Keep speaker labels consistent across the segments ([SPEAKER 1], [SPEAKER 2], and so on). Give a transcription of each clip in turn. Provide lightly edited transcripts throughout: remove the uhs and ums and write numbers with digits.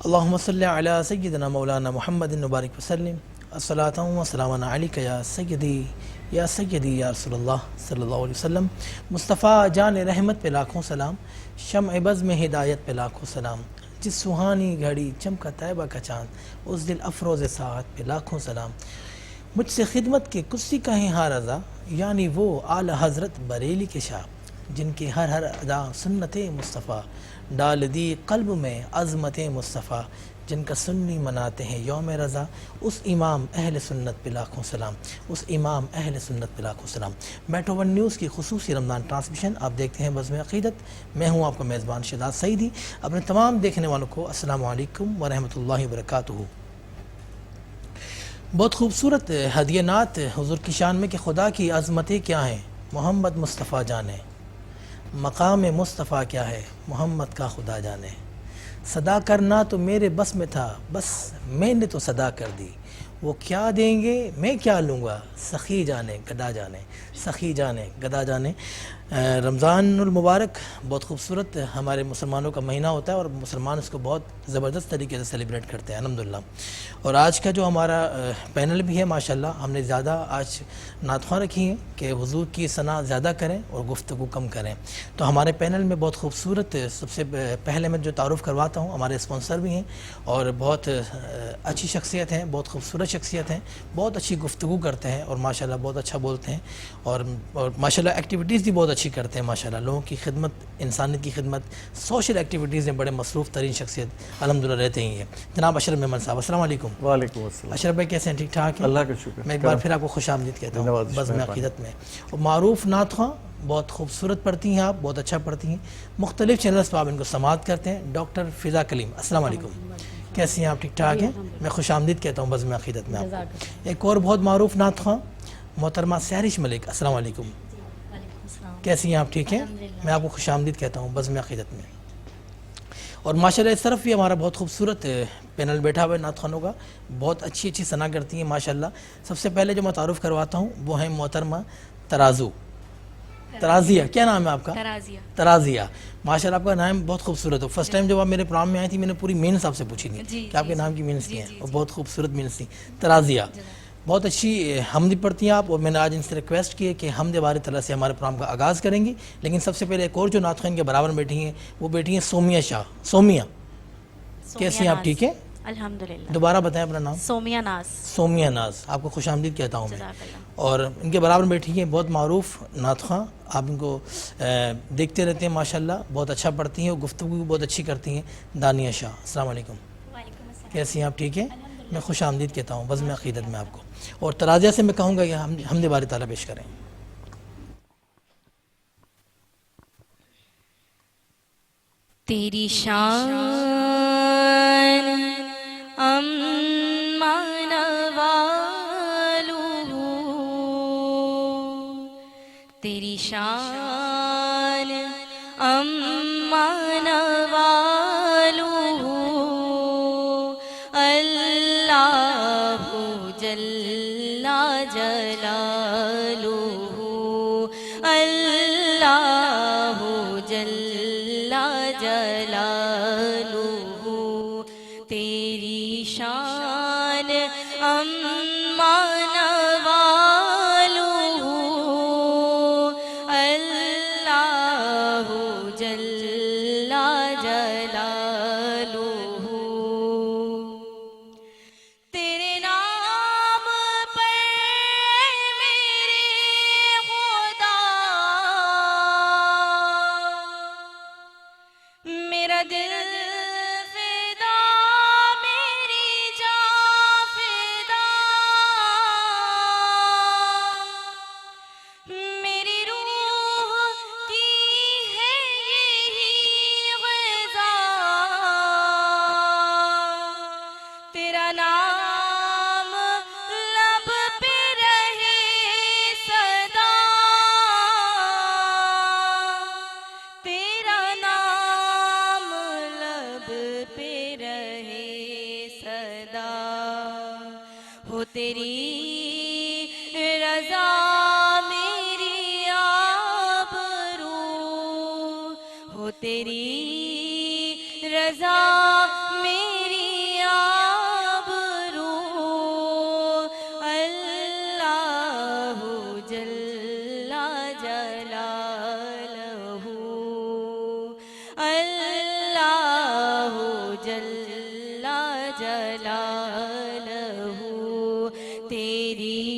[SPEAKER 1] अल्लाहुम्मा सल्लि अला सय्यिदिना मौलाना मुहम्मदिन मुबारक वसल्लम अस्सलातु वस्सलामु अलैका या सय्यदी या रसूलल्लाह सल्लल्लाहु अलैहि वसल्लम। मुस्तफ़ा जान रहमत पे लाखों सलाम, शम्अ बज़्म में हिदायत पे लाखों सलाम। जिस सुहानी घड़ी चमका तैबा का चाँद, उस दिल अफरोज़ साहत पे लाखों सलाम। मुझसे खिदमत के कुर्सी का है हाँ रज़ा, यानी वो आला हज़रत बरेली के शाह, जिनके हर हर अदा सुन्नत मुस्तफ़ा, डाल दी क़ल्ब में अज़मत मुस्तफ़ा, जिनका सुन्नी मनाते हैं यौम रज़ा। उस इमाम अहल सुन्नत पे लाखों सलाम, उस इमाम अहल सुन्नत पे लाखों सलाम। मेट्रो वन न्यूज़ की खुसूसी रमज़ान ट्रांसमिशन आप देखते हैं बज़्म अक़ीदत। मैं हूँ आपका मेज़बान शहजाद सईदी। अपने तमाम देखने वालों को अस्सलामु अलैकुम व रहमतुल्लाहि व बरकातुहू। बहुत खूबसूरत हदिया नात हुज़ूर की शान में कि खुदा की अज़मतें क्या हैं मोहम्मद मुस्तफ़ा जाने, मकाम मुस्तफ़ा क्या है मोहम्मद का खुदा जाने। सदा करना तो मेरे बस में था, बस मैंने तो सदा कर दी, वो क्या देंगे मैं क्या लूँगा, सखी जाने गदा जाने, सखी जाने गदा जाने। रमज़ानुल मुबारक बहुत खूबसूरत हमारे मुसलमानों का महीना होता है और मुसलमान इसको बहुत ज़बरदस्त तरीके से सेलिब्रेट करते हैं अल्हम्दुलिल्लाह। और आज का जो हमारा पैनल भी है माशाल्लाह, हमने ज़्यादा आज नातख़्वां रखी हैं कि हुज़ूर की सना ज़्यादा करें और गुफ्तगू कम करें। तो हमारे पैनल में बहुत खूबसूरत, सबसे पहले मैं जो तारुफ़ करवाता हूँ, हमारे स्पॉन्सर भी हैं और बहुत अच्छी शख्सियत हैं, बहुत खूबसूरत शख्सियत हैं, बहुत अच्छी गुफ्तगू करते हैं और माशाल्लाह बहुत अच्छा बोलते हैं और माशाल्लाह एक्टिविटीज़ भी बहुत अच्छी करते हैं। माशाल्लाह लोगों की खिदमत, इंसानियत की खिदमत, सोशल एक्टिविटीज़ में बड़े मसरूफ़ तरीन शख्सियत अल्हम्दुलिल्लाह रहते ही हैं। जनाब अशरफ मेमन साहब, अस्सलाम वालेकुम।
[SPEAKER 2] वालेकुम अस्सलाम।
[SPEAKER 1] अशरफ भाई कैसे हैं? ठीक ठाक हैं?
[SPEAKER 2] अल्लाह का शुक्र।
[SPEAKER 1] मैं एक बार फिर आपको खुशामदीद कहता हूँ बज़्म अक़ीदत में। और मारूफ़ नातख़्वां बहुत खूबसूरत पढ़ती हैं आप, बहुत अच्छा पढ़ती हैं। मुख्तलिफ़ चैनल्स पर आप इनको समाअत करते हैं। डॉक्टर फ़िज़ा कलीम, अस्सलाम वालेकुम, कैसी हैं आप? ठीक ठाक हैं? मैं खुशामदीद कहता हूँ बज़्म अक़ीदत में आपको। एक और बहुत मारूफ़ नातख़्वां मोहतरमा सहरिश मलिक, अस्सलाम वालेकुम, कैसी हैं आप? ठीक हैं? मैं आपको खुशामदीद कहता हूँ बज़्म अक़ीदत में। और माशाल्लाह इस तरफ भी हमारा बहुत खूबसूरत पैनल बैठा हुआ है नातख़्वानों का, बहुत अच्छी अच्छी सना करती हैं माशाल्लाह। सबसे पहले जो मैं तारुफ़ करवाता हूँ वो है मोहतरमा तराजू, तराजिया, क्या नाम है आपका? तराजिया। तराजिया, माशाल्लाह आपका नाम बहुत खूबसूरत हो। फर्स्ट टाइम जब आप मेरे प्रोग्राम में आई थी मैंने पूरी मीन्स आपसे पूछी थी कि आपके नाम की मीन्स क्या है, और बहुत खूबसूरत मीन्स थी। तराजिया बहुत अच्छी हमदी पढ़ती हैं आप, और मैंने आज इनसे रिक्वेस्ट की है कि हमद बारी तला से हमारे प्रोग्राम का आगाज़ करेंगी। लेकिन सबसे पहले एक और जो नातख़्वां इनके बराबर बैठी हैं वो बैठी हैं सोमिया शाह। सोमिया, कैसी हैं आप? ठीक है
[SPEAKER 3] अल्हम्दुलिल्लाह।
[SPEAKER 1] दोबारा बताएं अपना नाम।
[SPEAKER 3] सोमिया नाज।
[SPEAKER 1] सोमिया नाज, आपको खुशामदीद कहता हूँ मैं। और इनके बराबर बैठी हैं बहुत मारूफ़ नातख़्वां, आप इनको देखते रहते हैं माशाल्लाह, बहुत अच्छा पढ़ती हैं और गुफ्तगू बहुत अच्छी करती हैं। दानिया शाह, अस्सलाम वालेकुम, कैसी हैं आप? ठीक है, मैं खुशामदीद कहता हूँ बज़्म अक़ीदत में आपको। और तराजिया से मैं कहूँगा कि हमद बारी ताला पेश करें।
[SPEAKER 3] तेरी शान अम्मा नवालू, तेरी शान अम्मा नवालू, अल्लाहु जल्ला जलालुहु, अल्लाहु जल्ला जलालुहु। तेरी शान अम्मा नवालुहु, अल्लाहु जल्ला जलालुहु। तेरे नाम पर मेरे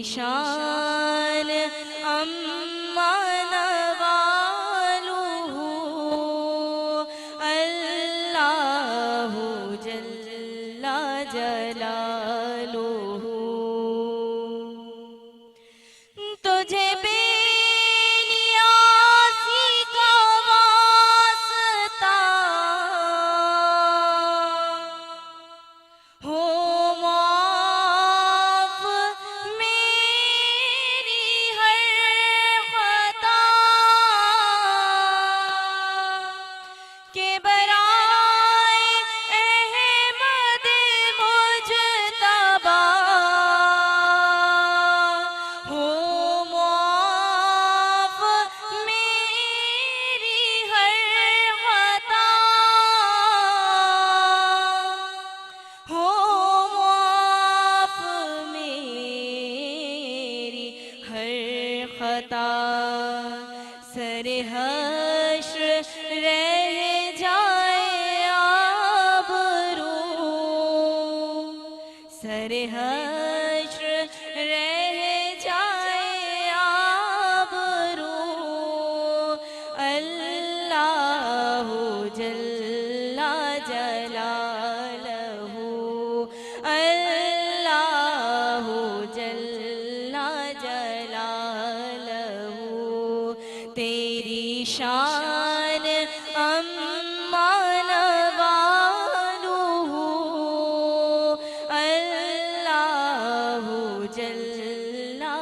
[SPEAKER 3] शान अम्मा नवालुहु अल्लाहु जल्ला जलालुहु। तुझे बेनियाज़ी का वास्ता हो माफ़ मेरी हर ख़ता के बराए अहमद मुजतबा हो माफ़ मेरी हर ख़ता हो माफ़ मेरी हर ख़ता। सरे हश्र रह जाए आबरू सरे हश्र रह जाए आबरू अल्लाहु जल्ला जलालहु अल्लाहु जल्ला जलालहु। तेरी शान अम्मा नवालुहु अल्लाहु जल्ला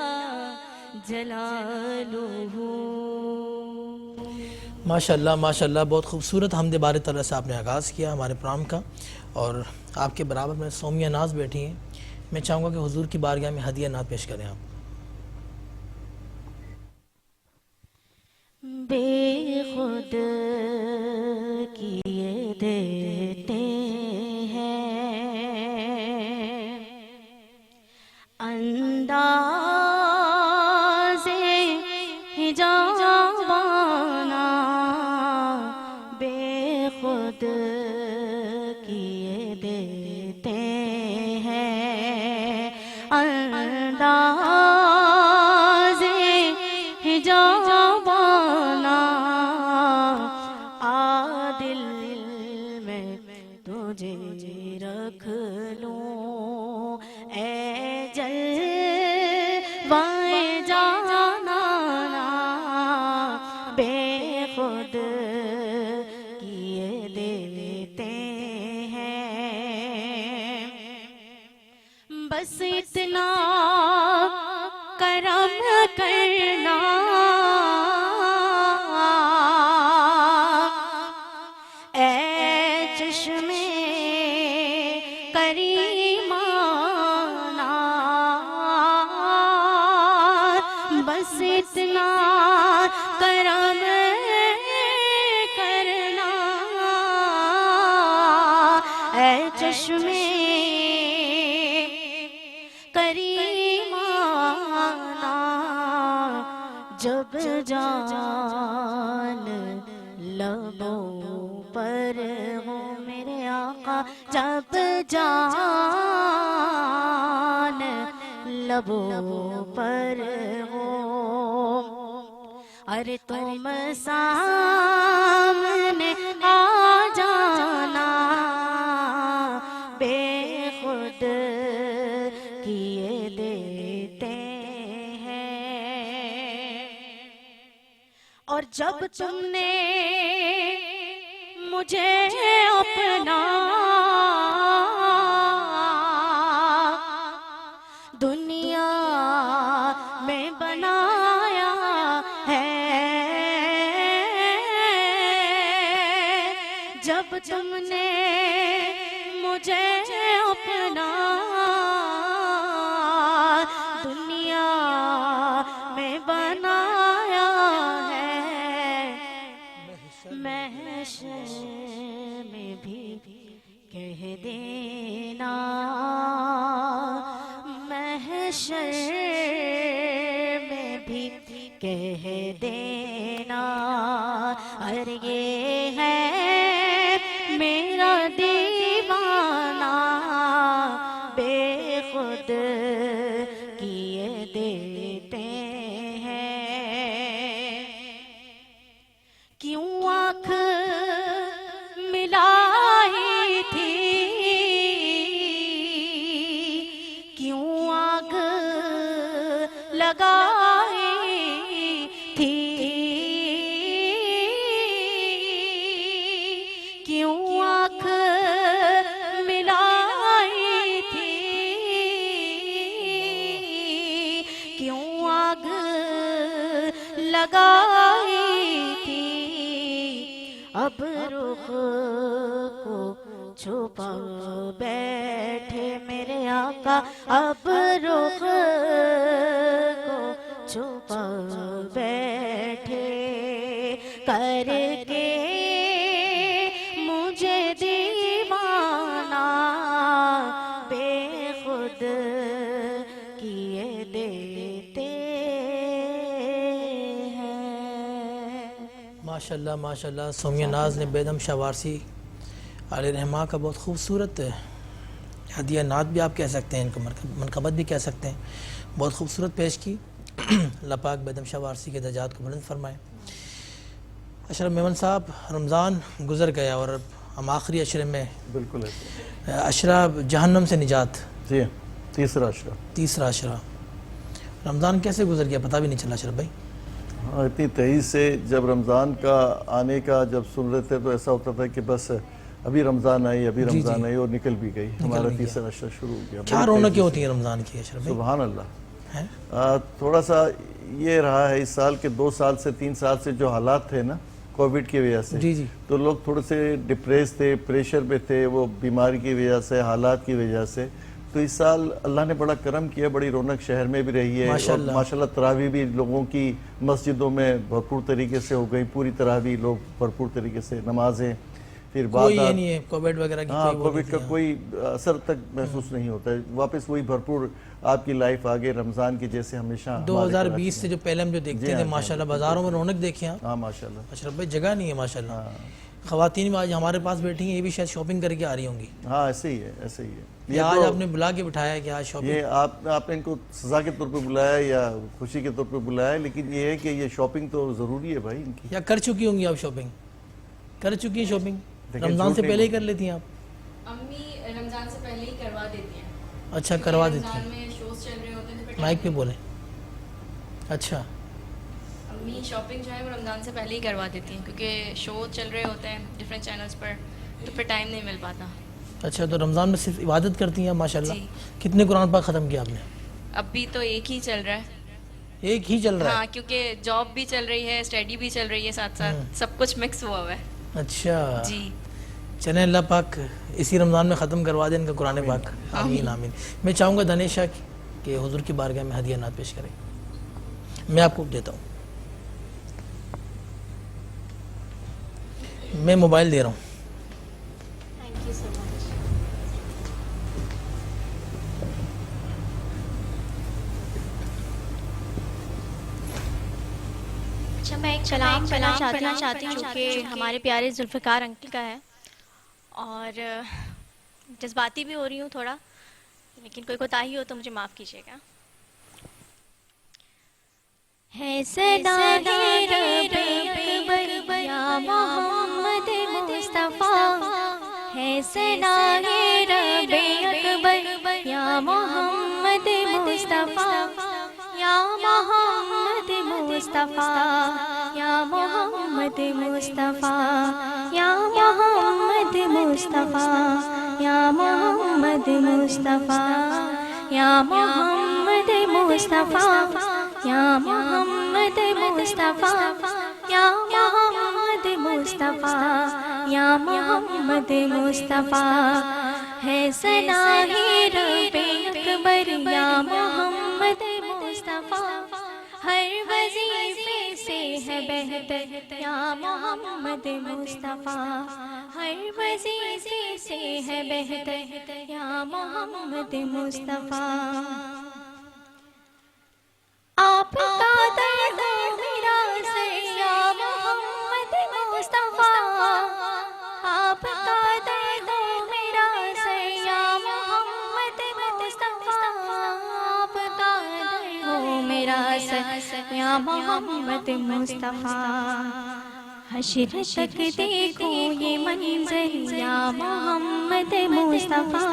[SPEAKER 3] जलालुहु।
[SPEAKER 1] माशाल्लाह माशाल्लाह, बहुत खूबसूरत हमदे बारी तरह से आपने आगाज़ किया हमारे प्रोग्राम का। और आपके बराबर में सोमिया नाज बैठी हैं। मैं चाहूँगा कि हुजूर की बारगाह में हदिया नात पेश करें आप।
[SPEAKER 3] बेखुद किए देते हैं अंदाज़े हिजाबाना बेखुद किए देते हैं अंदाज़े हिजाबाना आदिल में तुझे रख लूं ए जलवाए जाना बेखुद किए देते हैं। बस इतना करम करना ऐ चश्मे करीमाना बस इतना करम करना ऐ चश्मे करीमाना जब जान लबों पर हो मेरे आका जब जान लबों पर हो अरे तुम सामने आ जाना बेखुद किए देते हैं। और जब तुमने मुझे अपना दुनिया में बनाया है जब तुमने मुझे अपना दुनिया में बनाया है महशर में भी कह देना महशर में भी कह देना अरे ये है मेरा दीवाना बेखुद किए देते हैं। क्यों आँख मिलाई थी, क्यों आग लगाई थी, क्यों आँख मिलाई थी, क्यों आग लगाई थी। अब रुख को छुपा बैठे मेरे आका, अब रुख को छुपा बैठे, करके मुझे दीवाना बेखुद किए देते हैं।
[SPEAKER 1] माशाल्लाह माशाल्लाह। सोमिया नाज ने बेदम शाह वारसी अलैहिर्रहमा का बहुत खूबसूरत हदिया नात भी आप कह सकते हैं, इनको मनकबत भी कह सकते हैं, बहुत खूबसूरत पेश की। अल्लाह पाक बेदम शाह वारसी के दर्जात को बुलंद फरमाए। अशरफ मेमन साहब, रमज़ान गुजर गया और अब हम आखिरी अशरे में,
[SPEAKER 2] बिल्कुल
[SPEAKER 1] अशरा जहन्नम से निजात,
[SPEAKER 2] जी, तीसरा अशरा। रमज़ान कैसे गुजर गया पता भी नहीं चला अशरफ भाई। हाँ, इतनी तेज़ी से जब रमज़ान का आने का जब सुन रहे थे तो ऐसा होता था कि बस अभी रमज़ान आई, अभी रमज़ान आई, और निकल भी गई, हमारा तीसरा अशरा शुरू हो गया।
[SPEAKER 1] क्या रौनकें होती हैं रमज़ान की अशरफ भाई?
[SPEAKER 2] सुभान अल्लाह। थोड़ा सा ये रहा है इस साल के 2 साल से 3 साल से जो हालात थे ना कोविड की वजह से,
[SPEAKER 1] जी।
[SPEAKER 2] तो लोग थोड़े से डिप्रेस थे, प्रेशर पे थे, वो बीमारी की वजह से, हालात की वजह से। तो इस साल अल्लाह ने बड़ा करम किया, बड़ी रौनक शहर में भी रही है, और माशाल्लाह तरावी भी लोगों की मस्जिदों में भरपूर तरीके से हो गई, पूरी तरावी लोग भरपूर तरीके से नमाजें। फिर बाद
[SPEAKER 1] कोई ये नहीं है कोविड वगैरह की,
[SPEAKER 2] हाँ, कोविड का कोई असर तक महसूस नहीं होता है, वापस वही भरपूर आपकी लाइफ आगे रमज़ान की जैसे हमेशा
[SPEAKER 1] 2020 से जो पहले हम जो देखते थे माशाल्लाह, बाजारों में रौनक देखे आप।
[SPEAKER 2] हाँ माशाल्लाह।
[SPEAKER 1] अशरफ भाई जगह नहीं है माशाल्लाह। ख़वातीन भी आज हमारे पास बैठी हैं, ये भी शायद शॉपिंग करके आ रही होंगी।
[SPEAKER 2] हाँ ऐसे ही है, ऐसे ही है।
[SPEAKER 1] ये आज आपने बुला के बिठाया है कि आज शॉपिंग?
[SPEAKER 2] ये आपने इनको सजा के तौर पे बुलाया या खुशी के तौर पे बुलाया, लेकिन ये है कि ये शॉपिंग तो ज़रूरी है भाई इनकी।
[SPEAKER 1] या कर चुकी होंगी आप शॉपिंग? कर चुकी है शॉपिंग? रमज़ान से पहले ही कर लेती हैं आप?
[SPEAKER 4] अम्मी रमज़ान से पहले ही करवा देती हैं।
[SPEAKER 1] अच्छा, करवा देती हैं।
[SPEAKER 4] रमज़ान में शोज चल रहे होते हैं तो
[SPEAKER 1] माइक पे बोले। अच्छा,
[SPEAKER 4] अम्मी शॉपिंग जो है वो रमज़ान से पहले ही करवा देती हैं, क्योंकि शो चल रहे होते हैं डिफरेंट चैनल्स पर, तो फिर टाइम नहीं मिल पाता।
[SPEAKER 1] अच्छा, तो रमज़ान में सिर्फ इबादत करती हैं माशाल्लाह।
[SPEAKER 4] जी।
[SPEAKER 1] कितने कुरान पाक ख़त्म किया आपने?
[SPEAKER 4] अभी तो एक ही चल रहा है।
[SPEAKER 1] एक ही चल रहा है?
[SPEAKER 4] हाँ, क्योंकि जॉब भी चल रही है, स्टडी भी चल रही है, साथ साथ सब कुछ मिक्स हुआ हुआ है।
[SPEAKER 1] अच्छा
[SPEAKER 4] जी।
[SPEAKER 1] चलें, अल्लाह पाक इसी रमज़ान में ख़त्म करवा दें इनका कुरान पाक। आमीन आमीन। मैं चाहूँगा दानिशा कि हुजूर की बारगाह में हदिया नात पेश करें। मैं आपको देता हूँ, मैं मोबाइल दे रहा हूँ।
[SPEAKER 3] Thank you so much. अच्छा, मैं एक सलाम करना चाहती हूँ जो कि हमारे प्यारे जुल्फ़िकार अंकल का है, और जज्बाती भी हो रही हूँ थोड़ा, लेकिन कोई कोताही हो तो मुझे माफ़ कीजिएगा। है सना या मोहम्मद मुस्तफ़ा, है सना अकबर या मोहम्मद मुस्तफ़ा, या मोहम्मद मुस्तफ़ा, या मोहम्मद मुस्तफ़ा, या मोहम्मद मुस्तफ़ा, या मोहम्मद मुस्तफ़ा, या मोहम्मद मुस्तफ़ा, या मोहम्मद मुस्तफ़ा, या मोहम्मद मुस्तफ़ा, या मोहम्मद मुस्तफ़ा, है सना रब्बे अकबर या मोहम्मद मुस्तफ़ा, हर वजीफे से है बेहतर या मोहम्मद मुस्तफ़ा, हर वजीफे से है बेहतर या मोहम्मद मुस्तफ़ा। आपका दर हो मेरा सर या मोहम्मद मुस्तफ़ा, आपका दर हो मेरा सर या मोहम्मद मुस्तफ़ा, आपका दर हो विरासत या मोहम्मद मुस्तफ़ा। हश्र तक देखो ये मंज़र या मोहम्मद मुस्तफ़ा।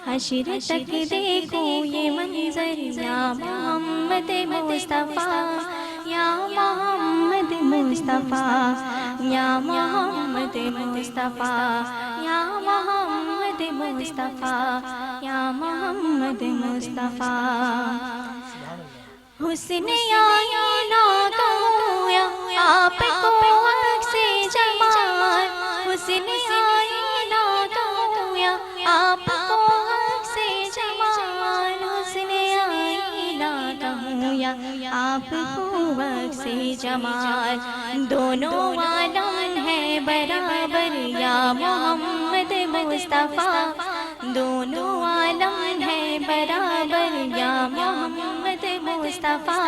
[SPEAKER 3] हश्र तक देखो ये मंज़र या मोहम्मद मुस्तफ़ा। या मोहम्मद मुस्तफ़ा, या मोहम्मद मुस्तफ़ा, या मोहम्मद मुस्तफ़ा, या मोहम्मद मुस्तफ़ा। हुस्न आईना कहूया आपको अक्से जमाल। हुस्न आईना कहूया आपको अक्से जमाल। हुस्न आईना कहूया आपको अक्से जमाल। दोनों आलम है बराबर या मोहम्मद मुस्तफ़ा। दोनों आलम है बराबर या मोहम्मद मुस्तफ़ा।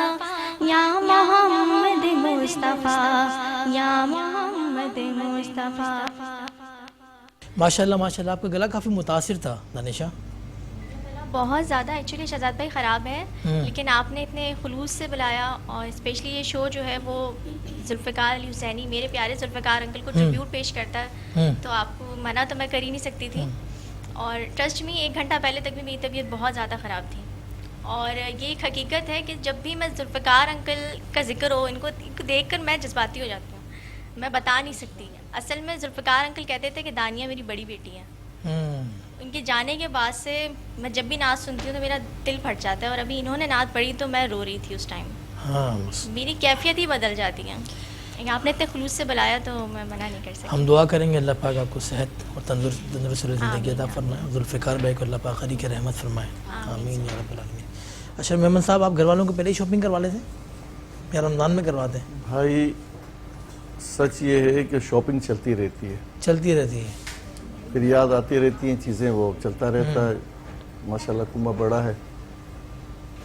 [SPEAKER 3] या मोहम्मद मुस्तफ़ा, या मोहम्मद मुस्तफ़ा।
[SPEAKER 1] माशाल्लाह माशाल्लाह, आपका गला काफ़ी मुतासिर था दानिशा।
[SPEAKER 3] बहुत ज़्यादा एक्चुअली शहजाद भाई ख़राब है, लेकिन आपने इतने खुलूस से बुलाया और स्पेशली ये शो जो है वो जुल्फ़िकार अली हुसैनी, मेरे प्यारे जुल्फ़िकार अंकल को ट्रिब्यूट पेश करता है, तो आपको मना तो मैं कर ही नहीं सकती थी। और ट्रस्ट मी 1 घंटा पहले तक भी मेरी तबीयत बहुत ज़्यादा ख़राब थी। और ये एक हकीकत है कि जब भी मैं जुल्फ़िकार अंकल का जिक्र हो, इनको देख कर मैं जज्बाती हो जाती हूँ, मैं बता नहीं सकती। असल में जुल्फ़िकार अंकल कहते थे कि दानिया मेरी बड़ी बेटी है। उनके जाने के बाद से मैं जब भी नात सुनती हूँ तो मेरा दिल फट जाता है। और अभी इन्होंने नात पढ़ी तो मैं रो रही थी उस टाइम। मेरी कैफियत ही बदल जाती है। आपने इतने खुलूस से बुलाया तो मैं मना नहीं कर सकती।
[SPEAKER 1] हम दुआ करेंगे अल्लाह पाक आपको सेहत और तंदुरुस्त ज़िंदगी अता फरमाए। जुल्फ़िकार भाई को अल्लाह पाक खरी के रहमत फरमाए, आमीन या रब्बल आलमीन। अच्छा मेमन साहब, आप घर वालों को पहले ही शॉपिंग करवा लेते या रमज़ान में करवाते हैं?
[SPEAKER 2] भाई सच ये है कि शॉपिंग चलती रहती है,
[SPEAKER 1] चलती रहती है,
[SPEAKER 2] फिर याद आती रहती हैं चीज़ें, वो चलता रहता है। माशाल्लाह कुम्भा बड़ा है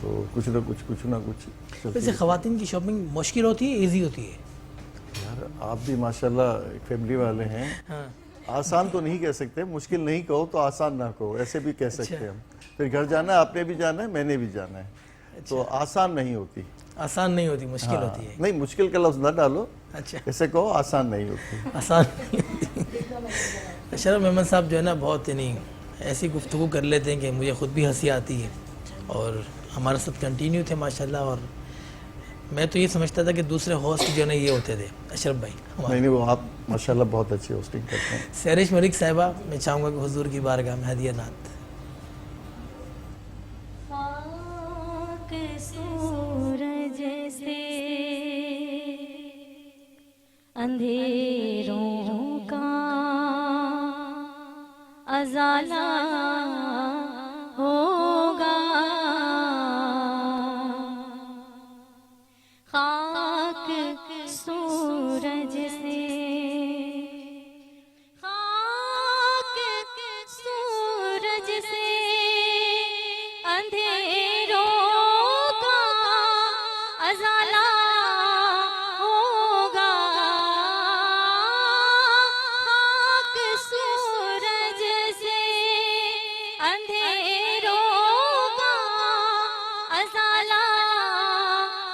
[SPEAKER 2] तो कुछ ना कुछ
[SPEAKER 1] वैसे ख़वातीन की शॉपिंग मुश्किल होती है, ईजी होती है?
[SPEAKER 2] यार आप भी माशाल्लाह एक फैमिली वाले हैं। आसान तो नहीं कह सकते, मुश्किल नहीं कहो तो आसान ना कहो, ऐसे भी कह सकते हैं हम। फिर घर जाना है, आपने भी जाना है, मैंने भी जाना है, तो आसान नहीं होती।
[SPEAKER 1] आसान नहीं होती, मुश्किल होती है।
[SPEAKER 2] नहीं, मुश्किल का लफ्ज़ ना डालो,
[SPEAKER 1] अच्छा
[SPEAKER 2] ऐसे कहो आसान नहीं होती।
[SPEAKER 1] आसान अशरफ मेमन साहब जो है ना, बहुत नहीं ऐसी गुफ्तगू कर लेते हैं कि मुझे ख़ुद भी हंसी आती है। और हमारे साथ कंटिन्यू थे माशाल्लाह। और मैं तो ये समझता था कि दूसरे होस्ट जो है ना ये होते थे अशरफ भाई।
[SPEAKER 2] नहीं, वो आप माशाल्लाह बहुत अच्छी होस्टिंग करते हैं।
[SPEAKER 1] सहरिश मलिक साहिबा, मैं चाहूँगा कि हुजूर की बारगाह में हदिया नात।
[SPEAKER 3] सूरज से अंधेरों का अज़ाला होगा। खाक सूरज से, खाक सूरज से अंधेरों का अज़ाला होगा। खाक सूरज से अंधेरों का अज़ाला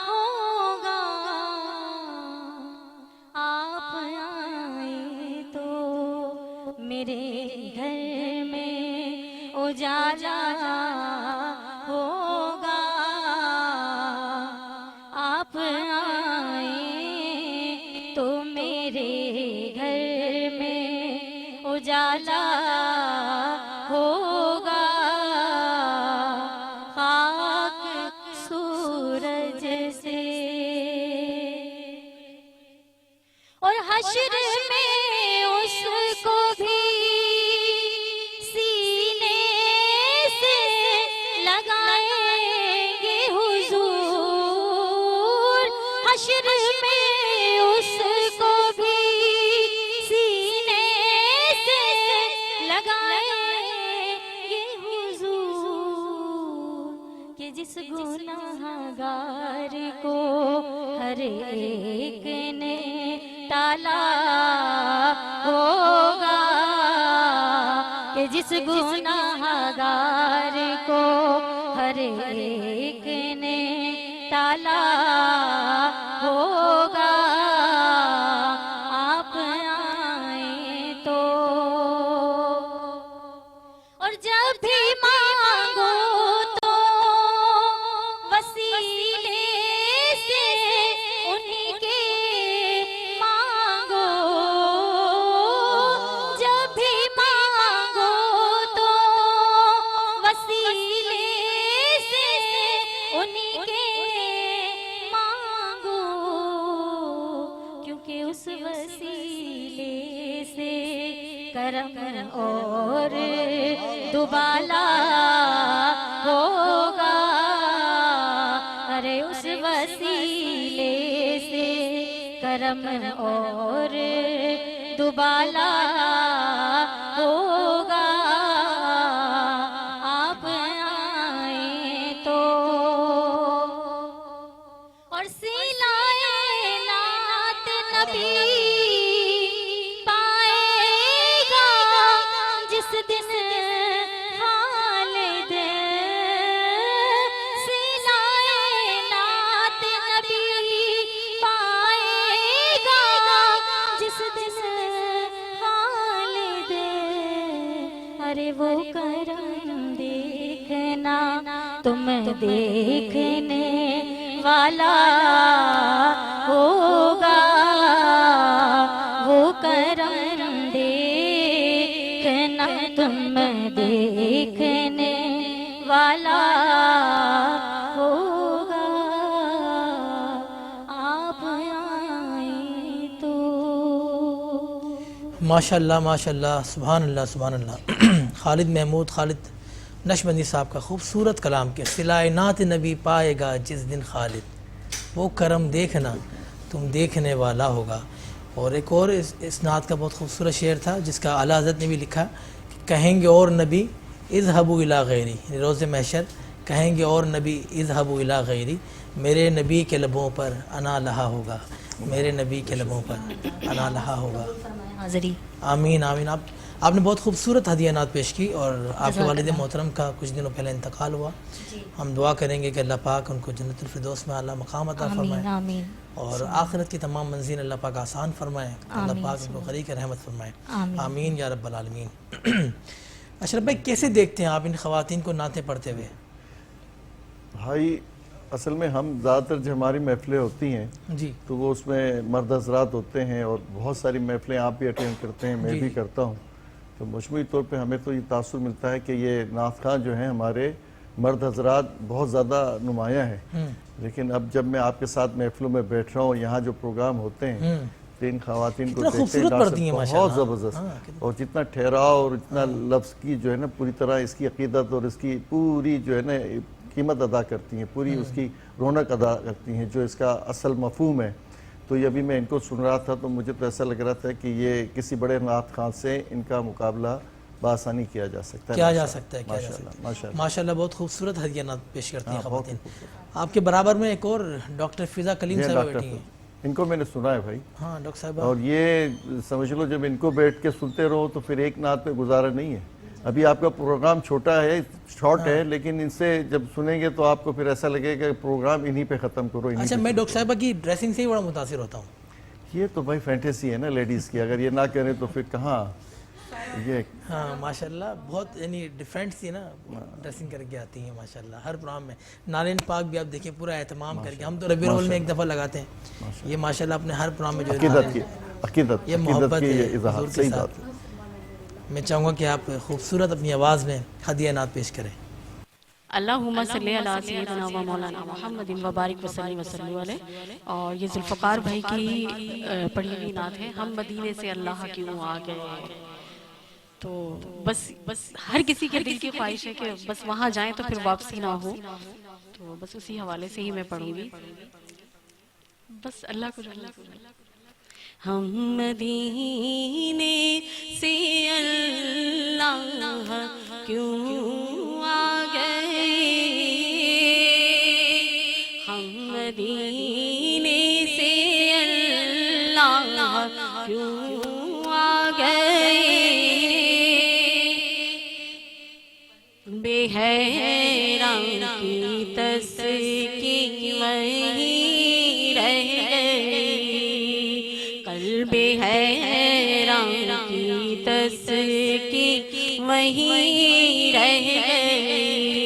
[SPEAKER 3] होगा। आप आए तो मेरे घर में उजाला होगा। आप आए तो मेरे घर में उजाला होगा। खाक सूरज से और हश्र में उसको भी सीने से लगाएंगे हुजूर। हश्र में उसको भी सीने से लगाएंगे हुजूर। कि जिस गुनाहगार को हर एक ने टाला होगा। कि जिस गुनाहगार को हर एक ने
[SPEAKER 5] टाला होगा, आप आए तो। और जब भी मांगो तो वसीले से उन्हीं के मांगो, जब भी मांगो तो वसीले से उन्हीं के मांगो, क्योंकि उस वसीले से करम और दुबाला होगा। अरे उस वसीले से करम और दुबाला होगा, आप आए तो। और सिलाए नात नबी पाएगा जिस दिन खालिद, सिलाए नात नबी पाएगा जिस दिन खालिद। अरे वो करम देखना तुम देखने वाला होगा, वो करम देखना तुम देखने वाला होगा, आप आए तो।
[SPEAKER 1] माशाल्लाह माशाल्लाह, सुभान अल्लाह सुभान अल्लाह। खालिद महमूद खालिद नशबंदी साहब का खूबसूरत कलाम के सिलाए नात नबी पाएगा जिस दिन खालिद, वो करम देखना तुम देखने वाला होगा। और एक और इस नात का बहुत खूबसूरत शेर था जिसका आला हज़रत ने भी लिखा कि कहेंगे और नबी इज़हबू इला गैरी, रोज़े महशर कहेंगे और नबी इज़हबू इला गैरी, मेरे नबी के लबों पर अना लहा होगा, मेरे नबी के लबों पर अना लहा होगा।
[SPEAKER 5] हाज़री
[SPEAKER 1] आमीन आमीन। आपने बहुत खूबसूरत हदिया नात पेश की और आपके वालिद मोहतरम का कुछ दिनों पहले इंतकाल हुआ। हम दुआ करेंगे कि अल्लाह पाक उनको जन्नतुल फिरदौस में आला मकाम अता फरमाए
[SPEAKER 5] आमीन
[SPEAKER 1] और आखिरत की तमाम मंजिल अल्लाह पाक आसान फरमाए, अल्लाह पाक उनको गरीक रहमत फरमाए। आमीन या रब्बल आलमीन। अशरफ भाई, कैसे देखते हैं आप इन ख़वातीन को नातें पढ़ते हुए?
[SPEAKER 2] भाई असल में हम ज़्यादातर जो हमारी महफिलें होती हैं
[SPEAKER 1] जी,
[SPEAKER 2] तो वो उसमें मर्द हजरात होते हैं और बहुत सारी महफिलें आप भी अटेंड करते हैं, मैं भी करता हूँ। तो मजमूई तौर पे हमें तो ये तासुर मिलता है कि ये नात खां जो हैं हमारे मर्द हजरात बहुत ज़्यादा नुमायाँ हैं। लेकिन अब जब मैं आपके साथ महफिलों में बैठ रहा हूँ, यहाँ जो प्रोग्राम होते हैं तो इन खवातीन को देखते हैं बहुत ज़बरदस्त, और जितना ठहराव और इतना लफ्ज़ की जो है ना पूरी तरह इसकी अकीदत और इसकी पूरी जो है ना कीमत अदा करती हैं, पूरी उसकी रौनक अदा करती हैं, जो इसका असल मफहूम है। तो ये अभी मैं इनको सुन रहा था तो मुझे तो ऐसा लग रहा था कि ये किसी बड़े नात खां से इनका मुकाबला बासानी किया जा सकता है।
[SPEAKER 1] माशाल्लाह माशाल्लाह, बहुत खूबसूरत हदिया नात पेश करती हैं ख़वातीन। आपके बराबर में एक और डॉक्टर फिजा कलीम साहब बैठी हैं,
[SPEAKER 2] इनको मैंने सुना है भाई।
[SPEAKER 1] हाँ डॉक्टर साहब,
[SPEAKER 2] और ये समझ लो जब इनको बैठ के सुनते रहो तो फिर एक नात पे गुजारा नहीं है। अभी आपका प्रोग्राम छोटा है, शॉर्ट है, लेकिन इनसे जब सुनेंगे तो आपको फिर ऐसा लगेगा कि प्रोग्राम इन्हीं पे ख़त्म करो।
[SPEAKER 1] अच्छा, मैं डॉक्टर साहबा की ड्रेसिंग से ही बड़ा मुतासिर होता हूँ।
[SPEAKER 2] ये तो भाई फैंटेसी है ना लेडीज़ की, अगर ये ना करें तो फिर कहाँ ये।
[SPEAKER 1] हाँ माशाल्लाह, बहुत यानी डिफरेंट सी ना ड्रेसिंग करके आती हैं माशाल्लाह हर प्रोग्राम में। नारिन पाक भी आप देखिए पूरा एहतमाम करके, हम तो रबीउल अव्वल में एक दफ़ा लगाते हैं, ये माशाल्लाह अपने हर प्रोग्राम में जो
[SPEAKER 2] अकीदत
[SPEAKER 1] ये मोहब्बत है
[SPEAKER 2] इज़हार, सही बात है।
[SPEAKER 1] मैं चाहूँगा कि आप खूबसूरत अपनी आवाज़ में हदिया नात पेश करें।
[SPEAKER 6] अल्लाहुम्मा सल्ली अला सय्यिदिना व मौलाना मुहम्मदिन व बारिक व सल्लिम व सल्लिम अलैहि। और ये जुल्फ़कार भाई की पढ़ी हुई नात है, हम मदीने से अल्लाह क्यों आ गए। तो बस हर किसी के दिल की ख्वाहिश है कि बस वहाँ जाएं तो फिर वापसी ना हो, तो बस उसी हवाले से ही मैं पढ़ूंगी। बस अल्लाह को हम मदीने से अल्लाह क्यों आ गए, हम मदीने से अल्लाह क्यों आ गए, बेहराम की तस्कीर वहीं रह गई,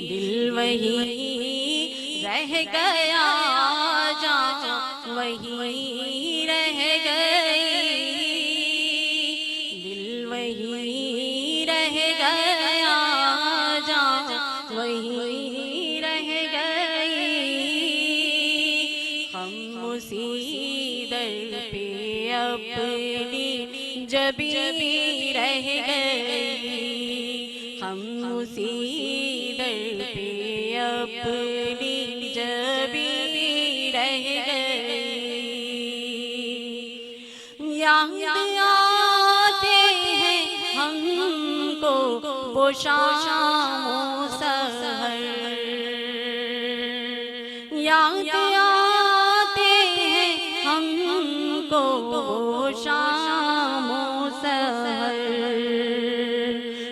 [SPEAKER 6] दिल वहीं रह गया, जहाँ वहीं रह गई, दिल वहीं रह गया, जहाँ वहीं रह गई। हम उसी दर पे अपनी जबी रह गए, हम उसी दर पे अपनी जबी रह गए। याद आते हैं हमको वो शामों सहर, याद आते हैं हमको वो शामों सहर,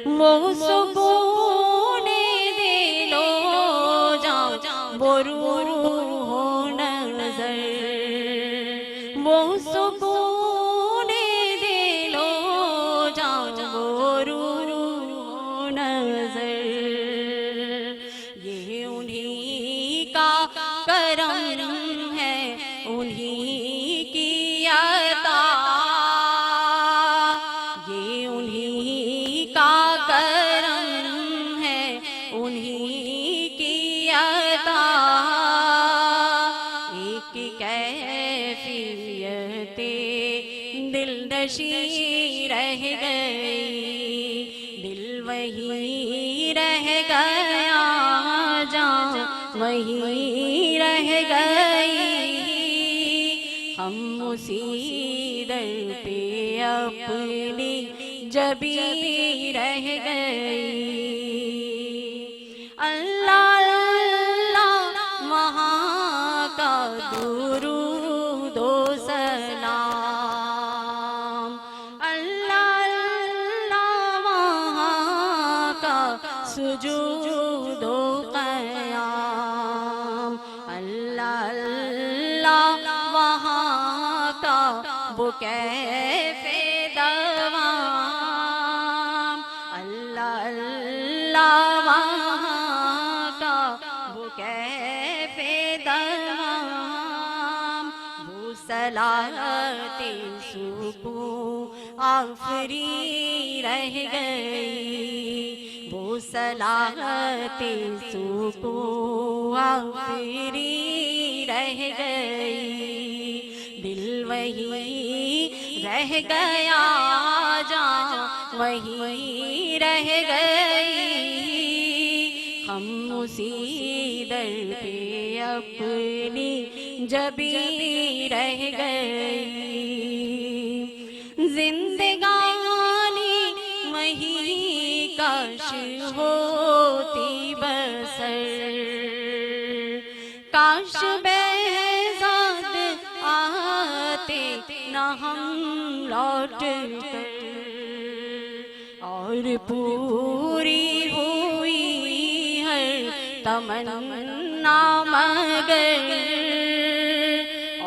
[SPEAKER 6] वो सुकूने दिलो जान वो रूह नज़र, वो सुकूने दिलो जान वो रूह नज़र। ये उन्हीं का करम है, उन्हीं की अता, ये उन्हीं का करम है, उन्हीं की अता। एक कैफियते दिलनशी रह गई, दिल वहीं रह गया, जहाँ वहीं रह गई। हम उसी दर पे अपनी जबी रह गई। अल्लाह अल्लाह वहाँ का दुरूद व सलाम, अल्लाह अल्लाह वहाँ का सुजूद व क़याम, अल्लाह अल्लाह वहाँ का वो कैफ़े दवाम, अल्लाह अल्लाह वहाँ का वो कैफ़े दवाम, वो सलाते सुकून आफरी रह गई, वो सलाते सुकून आफरी रह गई। दिल वहीं रह गया, जहाँ वहीं रह गई। हम उसी दर पे अपनी जबी रह गई। जिंदगानी वहीं काश होती बसर, काश बेज़ाद आते न हम लौट कर, और पूरी हुई हर तमन्ना मगर,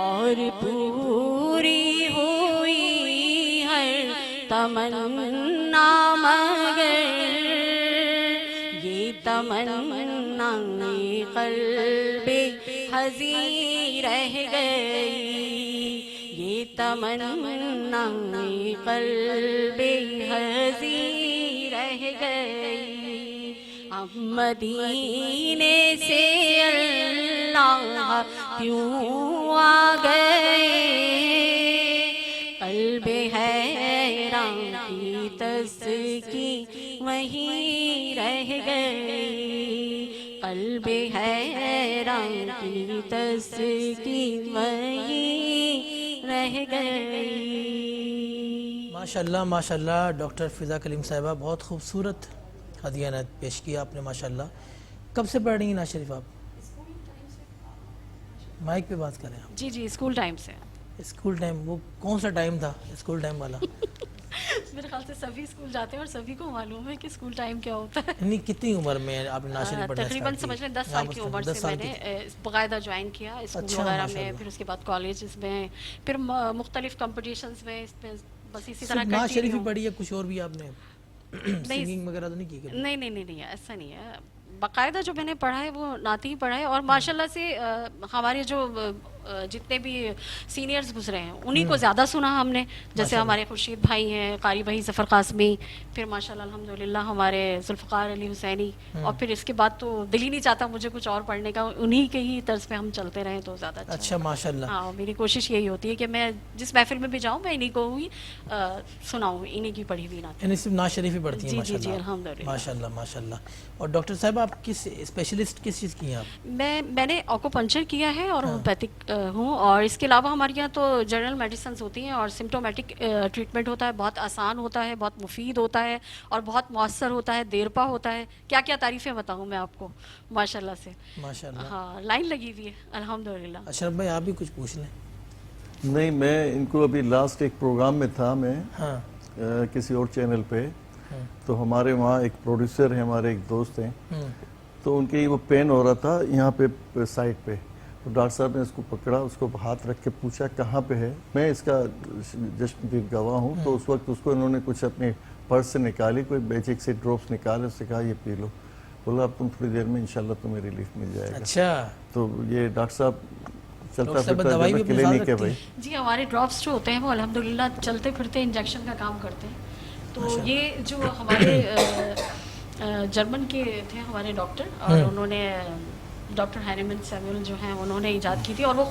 [SPEAKER 6] और पूरी हुई हर तमन्ना मगर, ये तमन्ना क़ल्बे हज़ी रह गई, ये तमन्ना क़ल्बे हज़ी रह गई। अब मदीने से अल्लाह क्यों आ गए, क़ल्बे हैरान की तस्की वहीं रह गई, क़ल्बे हैरान की तस्की वहीं रह गई।
[SPEAKER 1] माशाल्लाह माशाल्लाह। डॉक्टर फ़िज़ा कलीम साहिबा, बहुत खूबसूरत हदिया ने पेश किया आपने माशाल्लाह। कब से पढ़ रही हैं नाज़ शरीफ आप? माइक पे बात करें आप।
[SPEAKER 6] जी जी, स्कूल टाइम से।
[SPEAKER 1] स्कूल टाइम, वो कौन सा टाइम था स्कूल टाइम वाला?
[SPEAKER 6] मेरे ख्याल से सभी स्कूल जाते हैं और सभी को मालूम है कि स्कूल टाइम क्या होता है।
[SPEAKER 1] नहीं, कितनी उम्र में आपने नाज़ शरीफ पढ़ना
[SPEAKER 6] तकरीबन
[SPEAKER 1] स्टार्ट
[SPEAKER 6] समझ लें 10
[SPEAKER 1] किया?
[SPEAKER 6] साल की उम्र से मैंने बाकायदा ज्वाइन किया स्कूल
[SPEAKER 1] अच्छा,
[SPEAKER 6] वगैरह
[SPEAKER 1] माशाल्लाह।
[SPEAKER 6] में, फिर उसके बाद कॉलेज में, फिर मुख्तलिफ कॉम्पिटिशन्स में, इसमें बस इसी तरह
[SPEAKER 1] सिर्फ नाज़
[SPEAKER 6] करती
[SPEAKER 1] शरीफ
[SPEAKER 6] रही
[SPEAKER 1] ही
[SPEAKER 6] हूँ।
[SPEAKER 1] पढ़ी है, कुछ और भी आपने? सिंगिंग वगैरह तो नहीं की कभी?
[SPEAKER 6] नहीं नहीं नहीं नहीं, ऐसा नहीं है। बाकायदा जो मैंने पढ़ा है वो नाती ही पढ़ा है, और माशाल्लाह से हमारे जो जितने भी सीनियर्स गुजरे हैं उन्हीं को ज़्यादा सुना हमने। जैसे हमारे खुर्शीद भाई हैं, कारी भाई, ज़फ़र कासमी, फिर माशाल्लाह अल्हम्दुलिल्लाह हमारे जुल्फ़कार अली हुसैनी, और फिर इसके बाद तो दिल ही नहीं चाहता मुझे कुछ और पढ़ने का, उन्हीं के ही तर्ज पे हम चलते रहें तो ज़्यादा
[SPEAKER 1] अच्छा माशाल्लाह।
[SPEAKER 6] हाँ, मेरी कोशिश यही होती है कि मैं जिस महफिल में भी जाऊँ मैं इन्हीं को ही सुनाऊँ, इन्हीं की पढ़ी हुई नात।
[SPEAKER 1] यानी सिर्फ नात शरीफ ही पढ़ती हैं?
[SPEAKER 6] जी जी जी,
[SPEAKER 1] माशाल्लाह
[SPEAKER 6] अल्हम्दुलिल्लाह
[SPEAKER 1] माशाल्लाह माशाल्लाह। और डॉक्टर साहब आप किस स्पेशलिस्ट किस चीज़ की हैं आप?
[SPEAKER 6] मैंने ऑक्यूपंक्चर किया है और होम्योपैथिक हूँ, और इसके अलावा हमारे यहाँ तो जनरल मेडिसिन होती हैं और सिम्टोमेटिक ट्रीटमेंट होता है, बहुत आसान होता है, बहुत मुफीद होता है और बहुत मौसर होता है, देरपा होता है। क्या क्या तारीफ़ें बताऊँ मैं आपको, माशाल्लाह से।
[SPEAKER 1] माशाल्लाह।
[SPEAKER 6] हाँ, लाइन लगी हुई है अल्हम्दुलिल्लाह।
[SPEAKER 1] अशरफ भाई आप भी कुछ पूछ लें।
[SPEAKER 2] नहीं, मैं इनको अभी लास्ट एक प्रोग्राम में था मैं,
[SPEAKER 1] हाँ
[SPEAKER 2] किसी और चैनल पे, तो हमारे वहाँ एक प्रोड्यूसर है, हमारे एक दोस्त हैं, तो उनके वो पेन हो रहा था यहाँ पे साइड पे, तो डॉक्टर साहब ने उसको पकड़ा, उसको हाथ रख के पूछा कहाँ पे है। मैं इसका जश्नदीद गवाह हूँ। तो उस वक्त उसको इन्होंने कुछ अपने पर्स से निकाली, कोई मैजिक से ड्रॉप्स निकाले, उससे कहा ये पी लो। बोला अब तुम थोड़ी देर में इंशाल्लाह तुम्हें रिलीफ मिल जाएगा।
[SPEAKER 1] अच्छा,
[SPEAKER 2] तो ये डॉक्टर साहब चलता
[SPEAKER 1] साहब
[SPEAKER 2] फिरता
[SPEAKER 1] दवाई भी अपने साथ
[SPEAKER 2] क्लिनिक है
[SPEAKER 1] रखती
[SPEAKER 2] भाई।
[SPEAKER 6] जी, हमारे ड्रॉप्स जो होते हैं वो अल्हम्दुलिल्लाह चलते फिरते इंजेक्शन का काम करते हैं। तो ये जो हमारे जर्मन के थे हमारे डॉक्टर, और उन्होंने डॉक्टर हैरीमन सैमुअल जो हैं उन्होंने इजाद की थी, और वो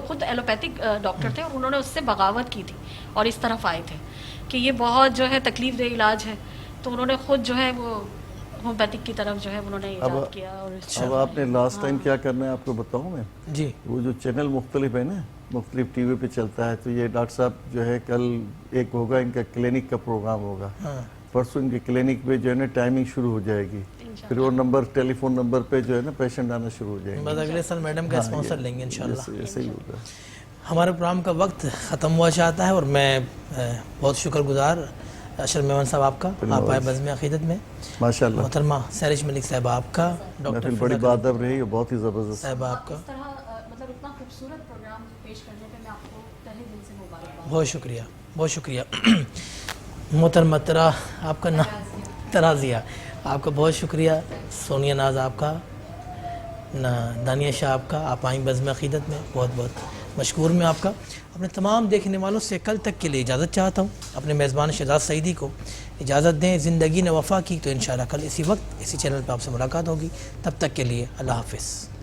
[SPEAKER 6] खुद एलोपैथिक डॉक्टर थे, और उन्होंने उससे बगावत की थी और इस तरफ आए थे कि ये बहुत जो है तकलीफ दे इलाज है, तो उन्होंने खुद जो है वो होम्योपैथिक की तरफ जो है उन्होंने इजाद किया। और
[SPEAKER 2] अब आपने लास्ट टाइम क्या करना है आपको बताऊँ मैं?
[SPEAKER 1] जी।
[SPEAKER 2] वो जो चैनल मुख्तलिफ है ना, मुख्तलिफ टीवी पे चलता है, तो ये डॉक्टर साहब जो है कल एक होगा इनका क्लिनिक का प्रोग्राम होगा, परसों इनके क्लिनिक पे जो है ना टाइमिंग शुरू हो जाएगी, फिर वो नंबर टेलीफोन नंबर पे जो है ना पेशेंट आना शुरू हो जाएंगे।
[SPEAKER 1] बस अगले साल मैडम का स्पॉन्सर लेंगे इंशाल्लाह।
[SPEAKER 2] ऐसे ही होगा।
[SPEAKER 1] हमारे प्रोग्राम का वक्त ख़त्म हुआ चाहता है, और मैं बहुत शुक्रगुजार अशरफ मेमन साहब आपका, आप आए बज़्म अक़ीदत में।
[SPEAKER 2] माशाल्लाह।
[SPEAKER 1] मोहतरमा सैरिश मलिक साहब आपका, डॉक्टर
[SPEAKER 2] बड़ी बादब रही, बड़ी ज़बरदस्त
[SPEAKER 1] साहब आपका,
[SPEAKER 6] मतलब इतना खूबसूरत प्रोग्राम पेश करने पे मैं आपको तहे दिल से मुबारकबाद।
[SPEAKER 1] बहुत शुक्रिया, बहुत शुक्रिया। मोहतरमा तरा आपका नाम तराजिया, आपका बहुत शुक्रिया। सोनिया नाज आपका, दानिया शाह आपका, आप आई बज़्म अक़ीदत में, बहुत बहुत मशकूर मैं आपका। अपने तमाम देखने वालों से कल तक के लिए इजाज़त चाहता हूँ। अपने मेज़बान शहजाद सईदी को इजाज़त दें। ज़िंदगी ने वफ़ा की तो इंशाअल्लाह कल इसी वक्त इसी चैनल पर आपसे मुलाकात होगी। तब तक के लिए अल्लाह हाफ़िज़।